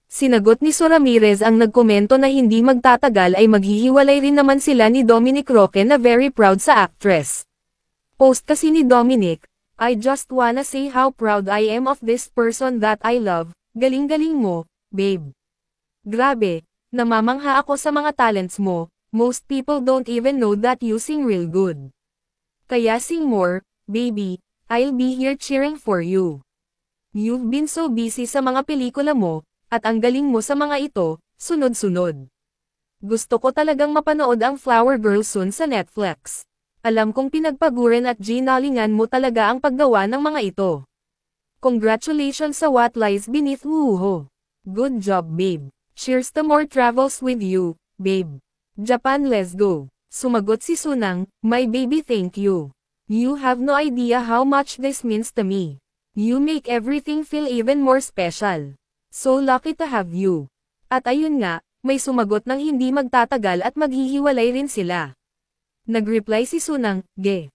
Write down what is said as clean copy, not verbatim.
Sinagot ni Sue Ramirez ang nagkomento na hindi magtatagal ay maghihiwalay rin naman sila ni Dominic Roque na very proud sa actress. Post kasi ni Dominic, "I just wanna say how proud I am of this person that I love, galing-galing mo, babe. Grabe, namamangha ako sa mga talents mo, most people don't even know that you sing real good. Kaya sing more, baby, I'll be here cheering for you. You've been so busy sa mga pelikula mo, at ang galing mo sa mga ito, sunod-sunod. Gusto ko talagang mapanood ang Flower Girl soon sa Netflix. Alam kong pinagpaguran at ginalingan mo talaga ang paggawa ng mga ito. Congratulations sa What Lies Beneath Wuho. Good job babe. Cheers to more travels with you, babe. Japan let's go." Sumagot si Sunang, "My baby thank you. You have no idea how much this means to me. You make everything feel even more special. So lucky to have you." At ayun nga, may sumagot ng hindi magtatagal at maghihiwalay rin sila. Nag-reply si Sunang, "Ge.